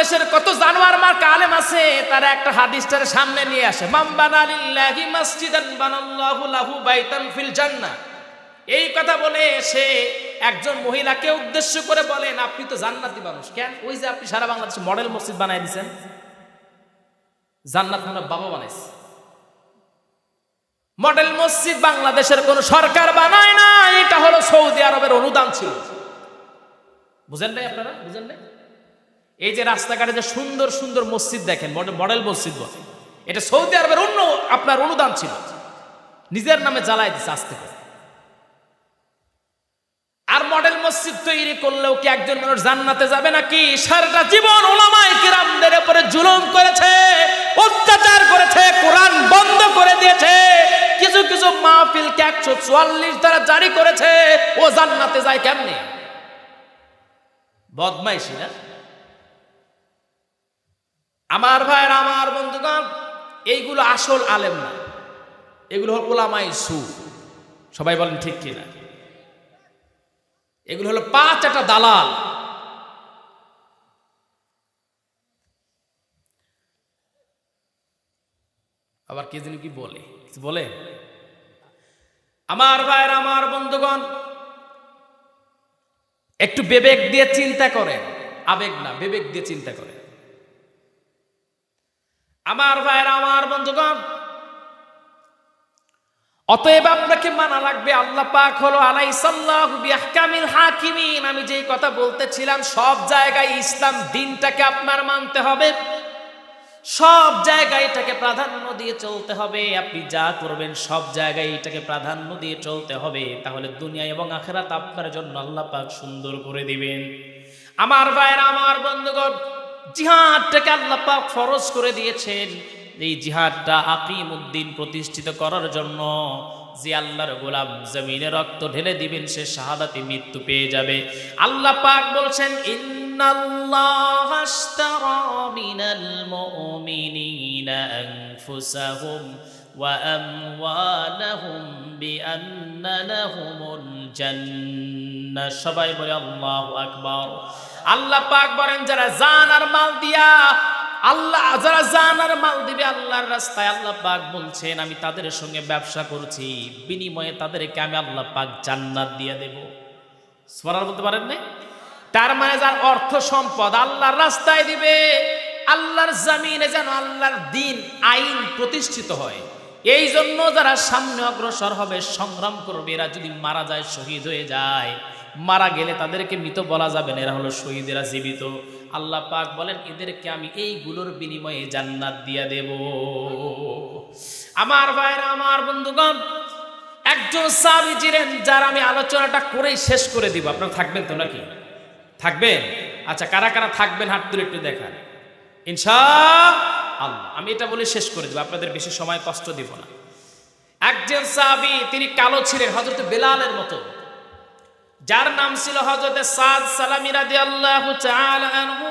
বাংলাদেশের কত জানোয়ার মার্কা আলেম আছে, তারা একটা হাদিসটার সামনে নিয়ে আসে, মান বানা লিল্লাহি মাসজিদান বানাল্লাহু লাহু বাইতান ফিল জান্নাহ। এই কথা বলে সে একজন মহিলাকে উদ্দেশ্য করে বলেন, আপনি তো জান্নাতি মানুষ। কেন? ওই যে আপনি সারা বাংলাদেশে মডেল মসজিদ বানাই দিয়েছেন, জান্নাত আমরা বাবা বানাইছে। মডেল মসজিদ বাংলাদেশের কোন সরকার বানায় না, এটা হলো সৌদি আরবের অনুদান ছিল। বুঝেন নাই আপনারা? বুঝেন নাই? এই যে রাস্তাঘাটে যে সুন্দর সুন্দর মসজিদ দেখেন, মডেল মসজিদ বলে, এটা সৌদি আরবের আপনার অনুদান ছিল, নিজের নামে জ্বালাই দিচ্ছে আস্তে করে। আর মডেল মসজিদ তৈরি করলেও কি একজন মানুষ জান্নাতে যাবে নাকি? সারাটা জীবন উলামায়ে কিরামদের উপরে জুলুম করেছে, অত্যাচার করেছে, কোরআন বন্ধ করে দিয়েছে, কিছু কিছু মাহফিলকে 144 দ্বারা জারি করেছে। ও জান্নাতে যায় কেমনে? বদমাইশি না? আমার ভাইয়ের, আমার বন্ধুগণ, এইগুলো আসল আলেম না, এগুলো হল উলামায়ে সু। সবাই বলেন ঠিক কিনা? এগুলো হলো 5 দালাল। আবার কে যেন কি বলে আমার ভাইয়ের, আমার বন্ধুগণ, একটু বিবেক দিয়ে চিন্তা করেন, আবেগ না, বিবেক দিয়ে চিন্তা করেন। আমার ভাইয়ের, আমার বন্ধুগণ, অতএব আপনাকে মানা লাগবে, আল্লাহ পাক হলো আলাইসাল্লাহু বিআহকামিল হাকিমিন। আমি যেই কথা বলতেছিলাম, সব জায়গায় ইসলাম দিনটাকে আপনার মানতে হবে, সব জায়গায় এটাকে প্রাধান্য দিয়ে চলতে হবে। আপনি যা করবেন সব জায়গায় এটাকে প্রাধান্য দিয়ে চলতে হবে, তাহলে দুনিয়া এবং আখিরাত আপনার জন্য আল্লাহ পাক সুন্দর করে দিবেন। আমার ভাইয়েরা, আমার বন্ধুগণ, জিহাদটাকে আল্লাহ পাক ফরজ করে দিয়েছেন। এই জিহাদটা আকিমউদ্দিন প্রতিষ্ঠিত করার জন্য। যে আল্লাহর গোলাম জমিনে রক্ত ঢেলে দিবেন, সে শাহাদাতে মৃত্যু পেয়ে যাবে। আল্লাহ পাক বলছেন, ইন্নাল্লাহা আশতারা মিনাল মুমিনিনা আনফুসাহুম ওয়া আমওয়ালাহুম বিআন্না লাহুমুল জান্নাহ। সবাই বলে আল্লাহু আকবার। আল্লাহ পাক বলেন, যারা জান আর মাল দিয়া যারা জান আর মাল দিবে আল্লাহর রাস্তায়, আল্লাহ পাক বলছেন, আমি তাদের সঙ্গে ব্যবসা করছি, বিনিময়ে তাদেরকে আমি আল্লাহ পাক জান্নাত দিয়ে দেব। সুবহানাল্লাহ বলতে পারেন না? তার মানে যার অর্থ সম্পদ আল্লাহর রাস্তায় দিবে, আল্লাহর জমিনে যেন আল্লাহর দ্বীন আইন প্রতিষ্ঠিত হয়, এই জন্য যারা সামনে অগ্রসর হবে, সংগ্রাম করবে, এরা যদি মারা যায়, শহীদ হয়ে যায়, মারা গেলে তাদেরকে মৃত বলা যাবে না, এরা হলো শহীদ, এরা জীবিত। আল্লাহ পাক বলেন, এদেরকে আমি এইগুলোর বিনিময়ে জান্নাত দিয়ে দেব। আমার ভাইরা, আমার বন্ধুগণ, একজন সাহাবী ছিলেন, যার আমি আলোচনাটা করেই শেষ করে দিব। আপনারা থাকবেন তো নাকি? থাকবেন? আচ্ছা, কারা কারা থাকবেন হাত তুলে একটু দেখান ইনশাআল্লাহ। আমি এটা বলে শেষ করে দেব, আপনাদের বেশি সময় কষ্ট দিব না। একজন সাহাবী, তিনি কালো ছিলেন, হযরত বেলালের মতো, যার নাম ছিল হযরত সাদ সালামী রাদিয়াল্লাহু তাআলা আনহু।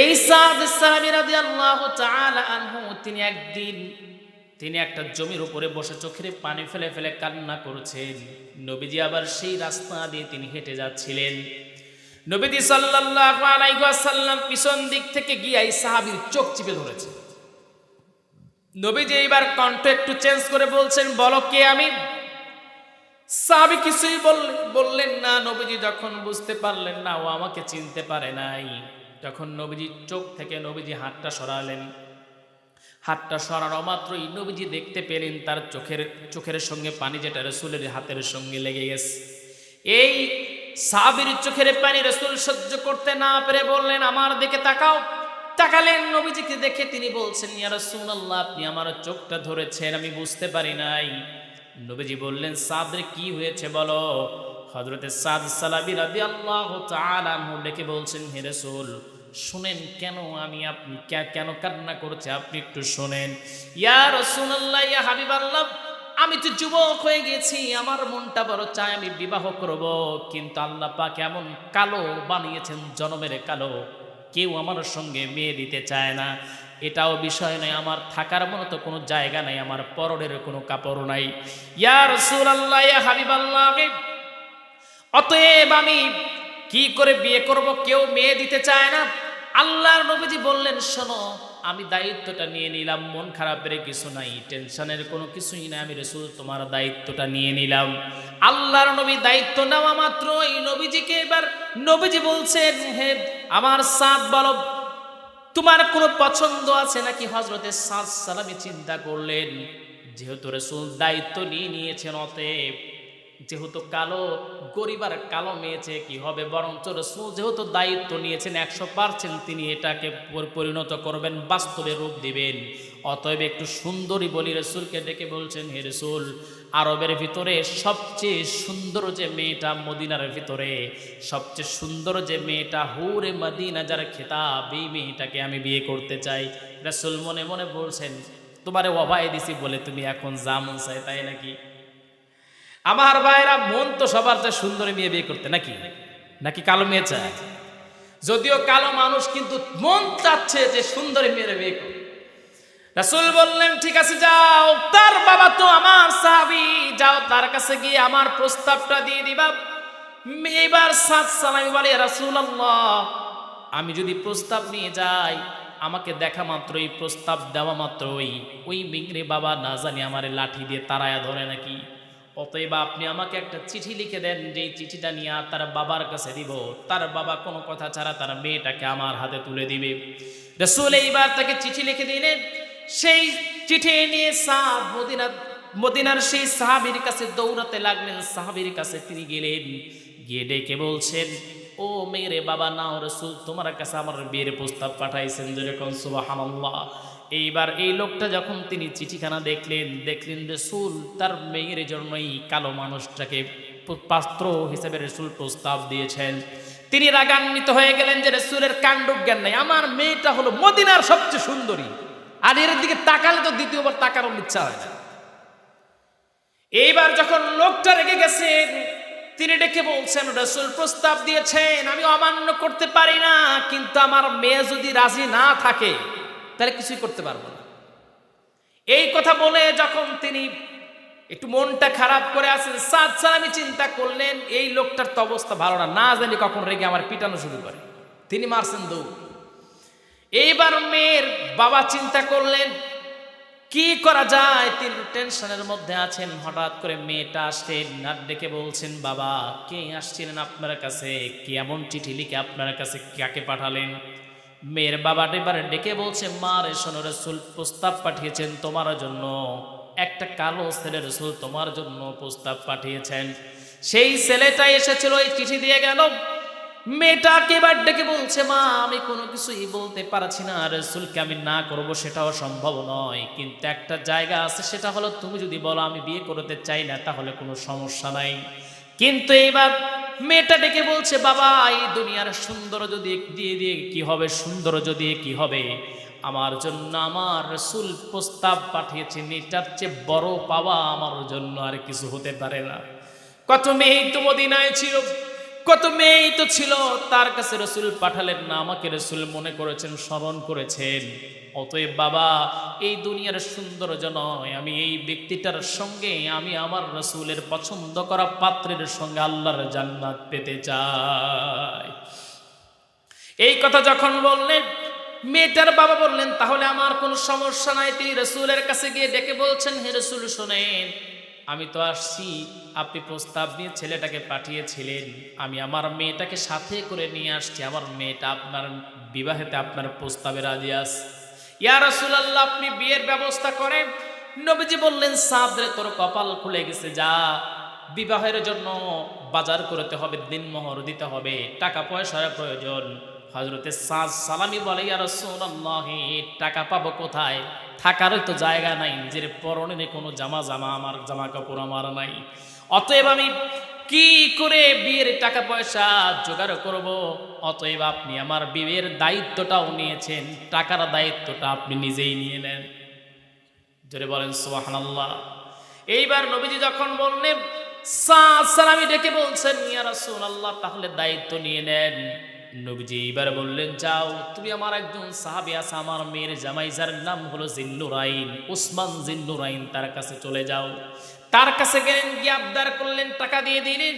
এই সাদ সালামী রাদিয়াল্লাহু তাআলা আনহু, তিনি একটা জমির উপরে বসে চোখের পানি ফেলে ফেলে কান্না করছেন। নবীজি আবার সেই রাস্তা দিয়ে তিনি হেঁটে যাচ্ছিলেন। নবীজি সাল্লাল্লাহু আলাইহি ওয়াসাল্লাম পিছন দিক থেকে গিয়ে এই সাহাবীর চোখ চিপে ধরেছে। নবীজি এইবার কণ্ঠ একটু চেঞ্জ করে বলছেন, বলো কে আমি? সাহাবী কিছুই বললেন না। নবীজি যখন বুঝতে পারলেন না ও আমাকে চিনতে পারে নাই, তখন নবীজি চোখ থেকে নবীজি হাতটা সরালেন। হাতটা সরানো মাত্রই নবীজি দেখতে পেলেন তার চোখের সঙ্গে পানি, যেটা রাসূলের হাতের সঙ্গে লেগে গেছে। এই সাহাবীর চোখের পানি রাসূল সহ্য করতে না পেরে বললেন, আমার দিকে তাকাও। তাকালেন, নবীজিকে দেখে তিনি বলছেন, ইয়া রাসূলুল্লাহ, আপনি আমার চোখটা ধরেছেন, আমি বুঝতে পারি নাই। নবীজি বললেন, সাদের কি হয়েছে বলো। হযরতে সাদ সালাবী রাদিয়াল্লাহু তাআলা আনহু ডেকে বলছেন, হে রাসূল, শুনেন আপনি কেন কান্না করছে, আপনি একটু শুনেন। ইয়া রাসূলুল্লাহ, ইয়া হাবিবাল্লাহ, আমি তো যুবক হয়ে গেছি, আমার মনটা বড় চায় আমি বিবাহ করব, কিন্তু আল্লাহ পাক এমন কালো বানিয়েছেন, জনমের কালো, কেউ আমার সঙ্গে মেয়ে দিতে চায় না। এটাও বিষয় নয়, আমার থাকার মতো তো কোনো জায়গা নাই, আমার পরনের কোনো কাপড় নাই। ইয়া রাসূলুল্লাহ, ইয়া হাবিবাল্লাহ, অতএব আমি কি করে বিয়ে করব, কেউ মেয়ে দিতে চায় না। আল্লাহর নবীজি বললেন, শোনো, আমি দায়িত্বটা নিয়ে নিলাম, মন খারাপের কিছু নাই, টেনশনের কোনো কিছুই নাই, আমি রাসূল তোমার দায়িত্বটা নিয়ে নিলাম। আল্লাহর নবী দায়িত্ব নেওয়া মাত্র এই নবীজিকে এবার নবীজি বলছেন, হে আমার সাদ, বলো তোমার কোনো পছন্দ আছে নাকি? হযরতে সাদ সালামী চিন্তা করলেন, যেহেতু রাসূল দায়িত্ব নিয়ে নিয়েছেন, অতএব যেহেতু কালো গরিব আর কালো মেয়েছে কি হবে, বরঞ্চ রাসূল যেহেতু দায়িত্ব নিয়েছেন 100% তিনি এটাকে পরিণত করবেন, বাস্তবে রূপ দিবেন, অতএব একটু সুন্দরী বলি রাসূলকে ডেকে বলছেন, হে রাসূল, আরবের ভিতরে সবচেয়ে সুন্দর যে মেয়েটা, মদিনার ভিতরে সবচেয়ে সুন্দর যে মেয়েটা, হুরে মদিনা যার খেতাব, এই মেয়েটাকে আমি বিয়ে করতে চাই। রাসূল মনে মনে বলছেন, তোমারে অভয় দিছি বলে তুমি এখন যা মন চাই তাই নাকি? আমার ভাইরা, মন তো সবার চায় সুন্দরী মেয়ে বিয়ে করতে, নাকি নাকি কালো মেয়ে চায়? যদিও কালো মানুষ, কিন্তু মন চাচ্ছে যে সুন্দরী মেয়ের বিয়ে করতে। রাসূল বললেন, ঠিক আছে যাও, তার বাবা তো আমার সাহাবী, যাও তার কাছে গিয়ে আমার প্রস্তাবটা দিয়ে দিবা। এবার সাদ সালামী বলে, রাসূলুল্লাহ, আমি যদি প্রস্তাব নিয়ে যাই, আমাকে দেখা মাত্রই, প্রস্তাব দেওয়া মাত্রই ওই মিংরে বাবা না জানি আমারে লাঠি দিয়ে তাড়ায়া ধরে নাকি, অতএব আপনি আমাকে একটা চিঠি লিখে দেন, যেই চিঠিটা নিয়ে তার বাবার কাছে দিব, তার বাবা কোনো কথা ছাড়া তার মেয়েটাকে আমার হাতে তুলে দিবে। রাসূল এইবার তাকে চিঠি লিখে দিলেন। সেই চিঠি নিয়ে সাদ মদিনার সেই সাহাবীর কাছে দৌড়াতে লাগলেন। সাহাবীর কাছে তিনি গেলেন, গিয়ে ডেকে বলছেন, ও মেয়েরে বাবা, নাও, রাসূল তোমার কাছে আমার বিয়ের প্রস্তাব পাঠাইছেন, যেরকম সুবহানাল্লাহ। এইবার এই লোকটা যখন তিনি চিঠিখানা দেখলেন রাসূল তার মেয়ের জন্যই কালো মানুষটাকে পাত্র হিসেবে রাসূল প্রস্তাব দিয়েছেন। তিনি রাগান্বিত হয়ে গেলেন যে রাসূলের কাণ্ডজ্ঞান নাই, আমার মেয়েটা হলো মদিনার সবচেয়ে সুন্দরী, আর এর দিকে তাকালে তো দ্বিতীয়বার তাকারও ইচ্ছা হয় না। এইবার যখন লোকটা রেগে গেছেন, তিনি ডেকে বলছেন, রাসূল প্রস্তাব দিয়েছেন, আমি অমান্য করতে পারি না, কিন্তু আমার মেয়ে যদি রাজি না থাকে তাহলে কিছুই করতে পারবো না। এই কথা বলে যখন তিনি একটু মনটা খারাপ করে আছেন, সাদ সালামী চিন্তা করলেন, এই লোকটার তো অবস্থা ভালো না, না জানি কখন রেগে আমার পিটানো শুরু করে। তিনি মারছেন দৌড়। এইবার মেয়ের বাবা চিন্তা করলেন কি করা যায়, তিনি টেনশনের মধ্যে আছেন। হঠাৎ করে মেয়েটা আসলেন, আর ডেকে বলছেন, বাবা, কে আসছিলেন আপনার কাছে, কি এমন চিঠি লিখে আপনার কাছে কাকে পাঠালেন? মেয়ের বাবা এবার ডেকে বলছে, মা রে, শোনো, রাসূল প্রস্তাব পাঠিয়েছেন তোমার জন্য, একটা কালো ছেলে রাসূল তোমার জন্য প্রস্তাব পাঠিয়েছেন। সেই ছেলেটা এসেছিল, এই চিঠি দিয়ে গেল। মেয়েটাকে এবার ডেকে বলছে, মা, আমি কোনো কিছুই বলতে পারছি না, রাসূলকে আমি না করব সেটাও সম্ভব নয়, কিন্তু একটা জায়গা আছে, সেটা হলো তুমি যদি বলো আমি বিয়ে করতে চাই না, তাহলে কোনো সমস্যা নাই। কিন্তু এইবার মেয়েটা ডেকে বলছে, বাবা, এই দুনিয়ার সুন্দর যদি দিয়ে কি হবে, সুন্দর যদি কি হবে, আমার জন্য আমার রাসূল প্রস্তাব পাঠিয়েছেন, এটার চেয়ে বড় পাওয়া আমার জন্য আর কিছু হতে পারে না। কত মেয়ে তো মদিনায় ছিল, কত মেয়েই তো ছিল, তার কাছে রাসূল পাঠালেন না, আমাকে রাসূল মনে করেছেন, স্মরণ করেছেন। অতএব বাবা, এই দুনিয়ার সৌন্দর্য নয়, আমি এই ব্যক্তিটার সঙ্গে, আমি আমার রাসূলের পছন্দ করা পাত্রের সঙ্গে আল্লাহর জান্নাত পেতে চাই। এই কথা যখন বললেন, মেয়েটার বাবা বললেন, তাহলে আমার কোনো সমস্যা নাই। তিনি রাসূলের কাছে গিয়ে ডেকে বলছেন, হে রাসূল, শোনেন, আমি তো আসছি, আপনি প্রস্তাব নিয়ে ছেলেটাকে পাঠিয়েছিলেন, আমি আমার মেয়েটাকে সাথে করে নিয়ে আসছি, আমার মেয়েটা আপনার বিবাহেতে আপনার প্রস্তাবে রাজি আছে। ইয়া রাসূলুল্লাহ, আপনি বিয়ের ব্যবস্থা করেন। নবীজি বললেন, সাদ রে, তোর কপাল খুলে গেছে, যা, বিবাহের জন্য বাজার করতে হবে, দিনমোহর দিতে হবে, টাকা পয়সার প্রয়োজন। হযরতে সাদ সালামী বলে, ইয়া রাসূলুল্লাহ, টাকা পাবো কোথায়, থাকারই তো জায়গা নাই, নিজের পরনে কোনো জামা আমার জামা কাপড় আমার নাই, অতএব আমি কি করে বিয়ের টাকা পয়সা জোগাড় করব? অতএব আপনি আমার বিয়ের দায়িত্বটাও নিয়েছেন, টাকার দায়িত্বটা আপনি নিজেই নিয়ে নেন। জোরে বলেন সুবহানাল্লাহ। এইবার নবীজি যখন বললেন, সাদ সালামী ডেকে বলছেন, ইয়া রাসূলুল্লাহ, তাহলে দায়িত্ব নিয়ে নেন। নবীজি এইবার বললেন, যাও, তুমি আমার একজন সাহাবী আছে, আমার মেয়ের জামাই, যার নাম হলো জিন্নুরাইন, উসমান জিন্নুরাইন, তার কাছে চলে যাও। তার কাছে গেলেন, গিয়ে আবদার করলেন, টাকা দিয়ে দিলেন।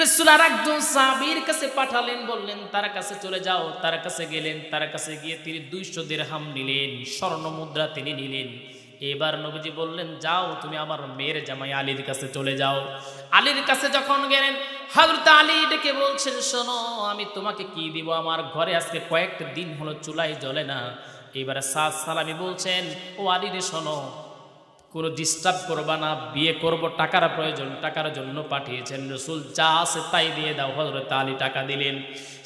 রাসূল আর একজন সাহাবীর কাছে পাঠালেন, বললেন তার কাছে চলে যাও। তার কাছে গেলেন, তার কাছে গিয়ে তিনি 200 দিরহাম নিলেন, স্বর্ণ মুদ্রা তিনি নিলেন। এবার নবীজি বললেন যাও তুমি আমার মেয়ের জামাই আলীর কাছে চলে যাও। আলীর কাছে যখন গেলেন, হযরত আলী ডেকে বলছেন শোনো আমি তোমাকে কি দিব, আমার ঘরে আজকে কয়েকটা দিন হলো চুলাই জ্বলে না। এবারে সাদ সালামি বলছেন ও আলী রে শোনো, কোনো ডিস্টার্ব করবা না, বিয়ে করব, টাকার প্রয়োজন, টাকার জন্য পাঠিয়েছেন রাসূল, যা আছে তাই দিয়ে দাও। হযরত আলী টাকা দিলেন।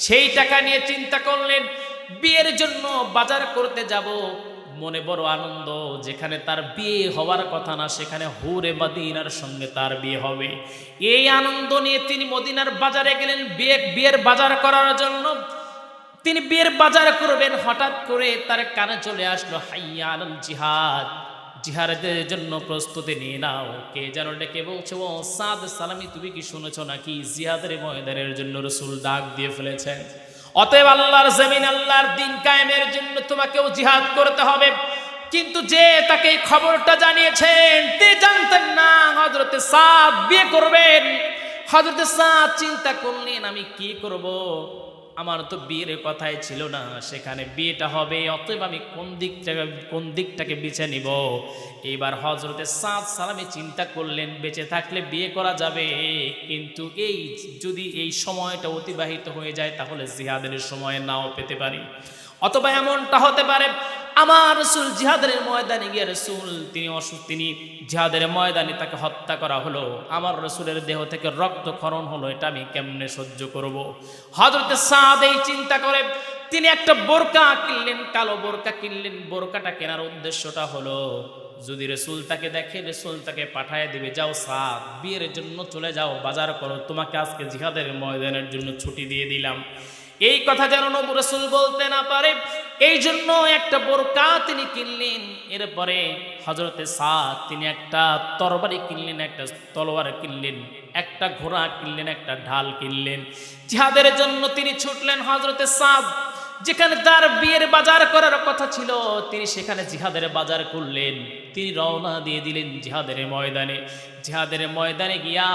সেই টাকা নিয়ে চিন্তা করলেন বিয়ের জন্য বাজার করতে যাব। মনে বড় আনন্দ, যেখানে তার বিয়ে হওয়ার কথা না সেখানে হুরে মদিনার সঙ্গে তার বিয়ে হবে। এই আনন্দ নিয়ে তিনি মদিনার বাজারে গেলেন বিয়ের বাজার করার জন্য। তিনি বিয়ের বাজার করবেন, হঠাৎ করে তার কানে চলে আসলো হাইয়া আলাল জিহাদ, জিহাদের জন্য প্রস্তুতি নিয়ে নাও। কে যেন ডেকে বলছে ও সাদ সালামি তুমি কি শুনেছো নাকি জিহাদের ময়দানের জন্য রাসূল ডাক দিয়ে ফেলেছেন। অতএব আল্লাহর জমিন আল্লাহর দ্বীন কায়েমের জন্য তোমাকেও জিহাদ করতে হবে। কিন্তু যে তাকে খবরটা জানিয়েছেন তিনি জানতেন না হযরতে সাদ বিয়ে করবেন। হযরতে সাদ চিন্তা করলেন আমি কি করব, আমার তো বিয়ের কথাই ছিল না, সেখানে বিয়েটা হবে, অতএব আমি কোন দিকটাকে বেছে নিব। এবার হযরতে সাদ সালামি চিন্তা করলেন বেঁচে থাকলে বিয়ে করা যাবে, কিন্তু যদি এই সময়টা অতিবাহিত হয়ে যায় তাহলে জিহাদের সময় নাও পেতে পারি, অথবা এমনটা হতে পারে আমার রাসূল জিহাদের ময়দানে গিয়ে তিনি জিহাদের ময়দানে তাকে হত্যা করা হলো, আমার রাসূলের দেহ থেকে রক্তক্ষরণ হলো, এটা আমি কেমনে সহ্য করব। হযরতে সাদ এই চিন্তা করে তিনি একটা বোরকা কিনলেন, কালো বোরকা কিনলেন। বোরকাটা কেনার উদ্দেশ্যটা হলো যদি রাসূল তাকে দেখে রাসূল তাকে পাঠিয়ে দিবে, যাও সাদ বিয়ের জন্য চলে যাও, বাজার করো, তোমাকে আজকে জিহাদের ময়দানের জন্য ছুটি দিয়ে দিলাম। এই কথা যেন নবী রাসূল বলতে না পারে, এই জন্য একটা বোরকা তিনি কিনলেন। এরপরে হযরতে সাদ তিনি একটা তরবারি কিনলেন, একটা তলোয়ার কিনলেন, একটা ঘোড়া কিনলেন, একটা ঢাল কিনলেন। জিহাদের জন্য তিনি ছুটলেন। হযরতে সাদ যেখানে তার বিয়ের বাজার করার কথা ছিল তিনি সেখানে জিহাদের বাজার করলেন। তিনি রওনা দিয়ে দিলেন জিহাদের ময়দানে। জিহাদের ময়দানে গিয়া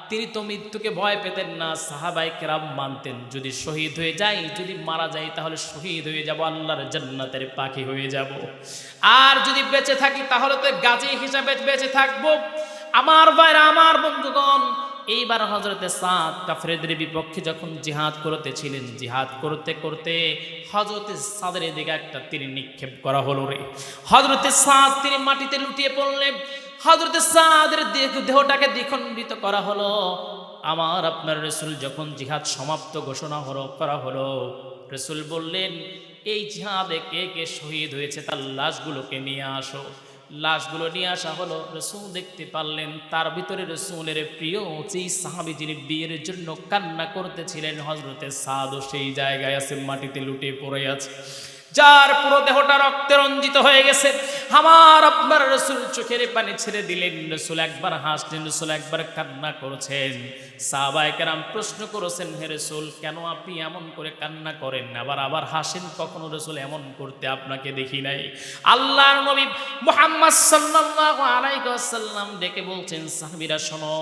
তিনি তো মৃত্যুকে ভয় পেতেন না, সাহাবায়ে কেরাম মানতেন যদি শহীদ হয়ে যাই, যদি মারা যাই তাহলে শহীদ হয়ে যাব, আল্লাহর জান্নাতের পাখি হয়ে যাব, আর যদি বেঁচে থাকি তাহলে তো গাজী হিসাবে বেঁচে থাকবো। আমার ভাইরা, আমার বন্ধুগণ, এইবার হযরতে সাদ কাফেরদের বিপক্ষে যখন জিহাদ করতেছিলেন, জিহাদ করতে করতে হযরতে সাদের দিকে একটা তীর নিক্ষেপ করা হলো রে। হযরতে সাদ তিনি মাটিতে লুটিয়ে পড়লেন। হযরতে সাদের দেহটাকে দ্বিখণ্ডিত করা হলো। আমার আপনার রাসূল যখন জিহাদ সমাপ্ত ঘোষণা করা হলো, রাসূল বললেন এই জিহাদে কে কে শহীদ হয়েছে তার লাশগুলোকে নিয়ে আসো। লাশগুলো নিয়ে আসা হলো। রাসূল দেখতে পারলেন তার ভিতরে রাসূলের প্রিয় যেই সাহাবী যিনি বিয়ের জন্য কান্না করতেছিলেন হযরতে সাদও সেই জায়গায় আছে, মাটিতে লুটিয়ে পড়ে আছে, যার পুরো দেহটা রক্তে রঞ্জিত হয়ে গেছে। আমার আপনার রাসূল চোখের পানি ছেড়ে দিলেন। রাসূল একবার হাসলেন, রাসূল একবার কান্না করেছেন। সাহাবায়ে কেরাম প্রশ্ন করেছেন হে রাসূল কেন আপনি এমন করে কান্না করেন, আবার হাসেন, কখনো রাসূল এমন করতে আপনাকে দেখি নাই। আল্লাহর নবী মুহাম্মদ সাল্লাল্লাহু আলাইহি ওয়াসাল্লাম ডেকে বলছেন সাহাবীরা শোনো,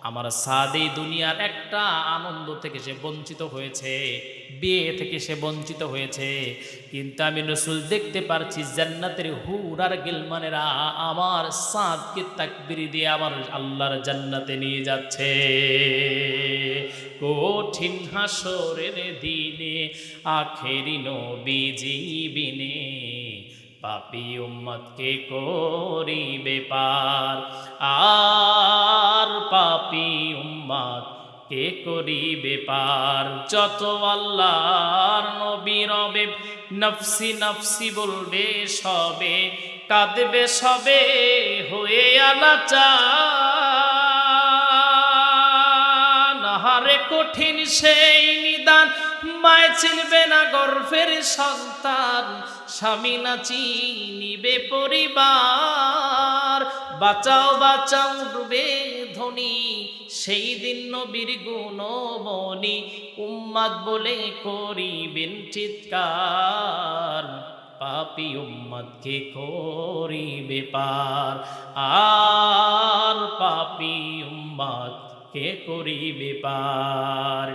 আমার সাদ এই দুনিয়ার একটা আনন্দ থেকে সে বঞ্চিত হয়েছে, বিয়ে থেকে সে বঞ্চিত হয়েছে, কিন্তু আমি রাসূল দেখতে পারছি জান্নাতের হুর আর গিলমানেরা আমার সাদকে তাকবীর দিয়ে আমার আল্লাহর জান্নাতে নিয়ে যাচ্ছে। কঠিন হাসরের দিনে আখেরি নবীজি বিনে পাপী উম্মতকে করিবে পার, আর পাপী উম্মত কে করিবে পার। যত আল্লাহর নবী রবে নফসি নফসি বলবে সবে, কাঁদবে সবে হয়ে আলাচান। হারে কঠিন সেই নিদান, মায় চিনবে না গর্ভের সন্তান, স্বামী না চিনিবে পরিবার। বাঁচাও বাঁচাও ডুবে ধনী, সেই দিন নবীর গুণমণি উম্মত বলে করিবেন চিৎকার, পাপী উম্মতকে করিবে পার, আর পাপী উম্মত কে করিবে পার।